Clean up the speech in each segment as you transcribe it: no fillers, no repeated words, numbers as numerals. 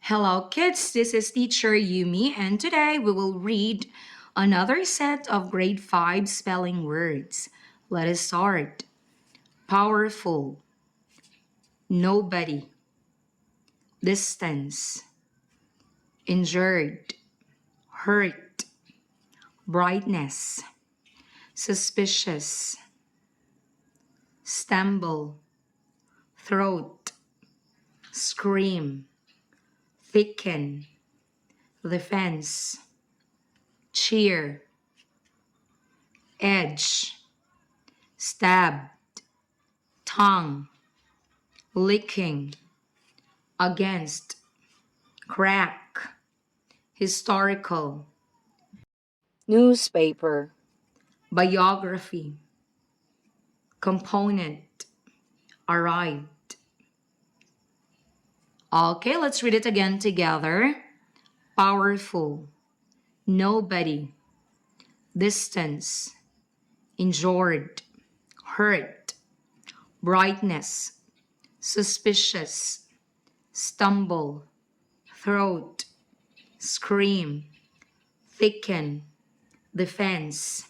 Hello, kids. This is teacher Yumi, and today we will read another set of grade 5 spelling words. Let us start. Powerful, nobody, distance, injured, hurt, brightness, suspicious, stumble, throat, scream, thicken, defense, cheer, edge, stab, tongue, licking, against, crack, historical, newspaper, biography, component, arrived. Okay, let's read it again together. Powerful, nobody, distance, injured, hurt, brightness, suspicious, stumble, throat, scream, thicken, defense,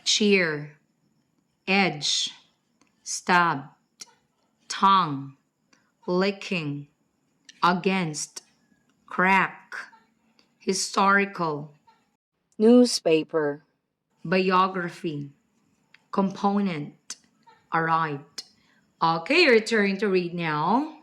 cheer, edge, stab, tongue, licking, against, crack, historical, newspaper, biography, component, arrived. Okay, your turn to read now.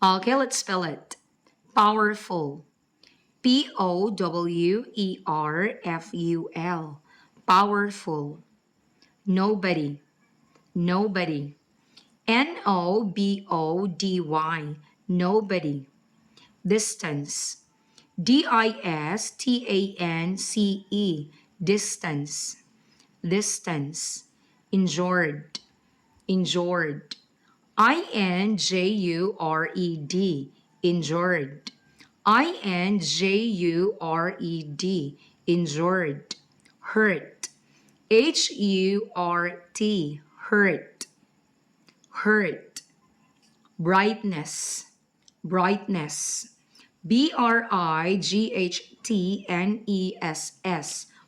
Okay, let's spell it. Powerful. Powerful. Powerful. Nobody. Nobody. Nobody. Nobody. Distance. Distance. Distance. Distance. Injured. Injured. Injured. Injured. Injured. Injured. Hurt. Hurt. Hurt. Hurt. Brightness. Brightness. Brightness.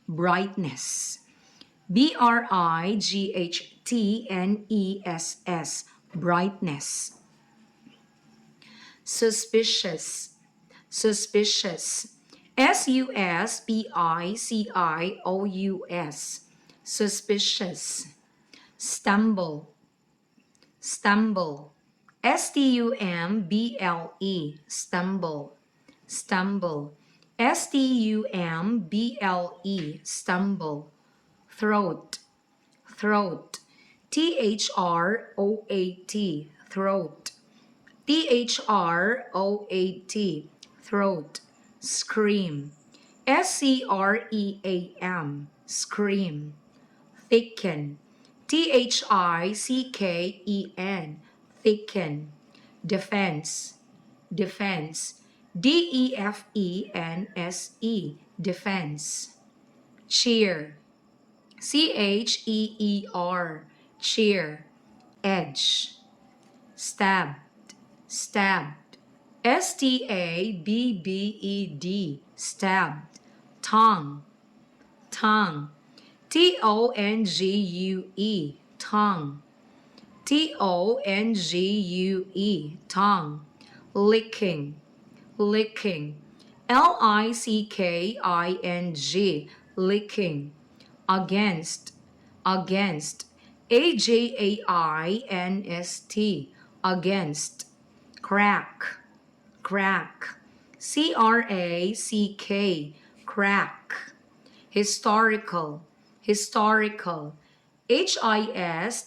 Brightness. Brightness. Brightness. Suspicious. Suspicious. Suspicious. Suspicious. Stumble. Stumble. Stumble. Stumble. Stumble. Stumble. Throat. Throat. Throat. Throat. Throat. Scream. Scream. Thicken. Thicken. Defense. Defense. Defense. Cheer. Cheer. Edge. Stabbed. Stabbed. Stabbed. Tongue. Tongue. Tongue. Tongue. Licking. Licking. Licking. Against. Against. Against. Crack. Crack. Crack. Crack. Historical, historical. Historical,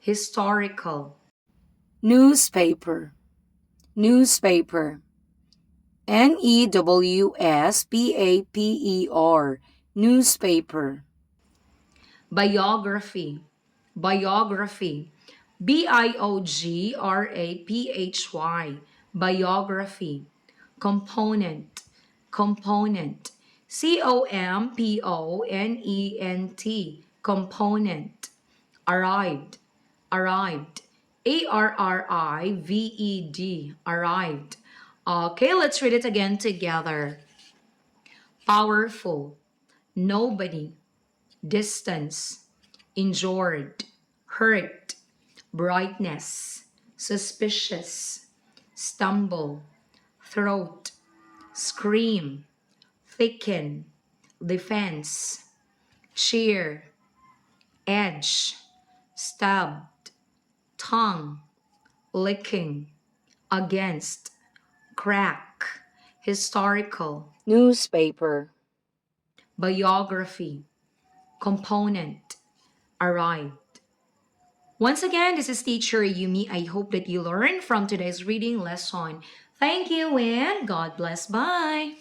historical. Newspaper, newspaper. Newspaper, newspaper. Biography, biography. Biography, biography. Component, component. Component, component. Arrived, arrived. Arrived, arrived. Okay, let's read it again together. Powerful, nobody, distance, injured, hurt, brightness, suspicious, stumble, throat, scream, thicken, defense, cheer, edge, stabbed, tongue, licking, against, crack, historical, newspaper, biography, component, arrived. Once again, this is teacher Yumi. I hope that you learned from today's reading lesson. Thank you and God bless. Bye.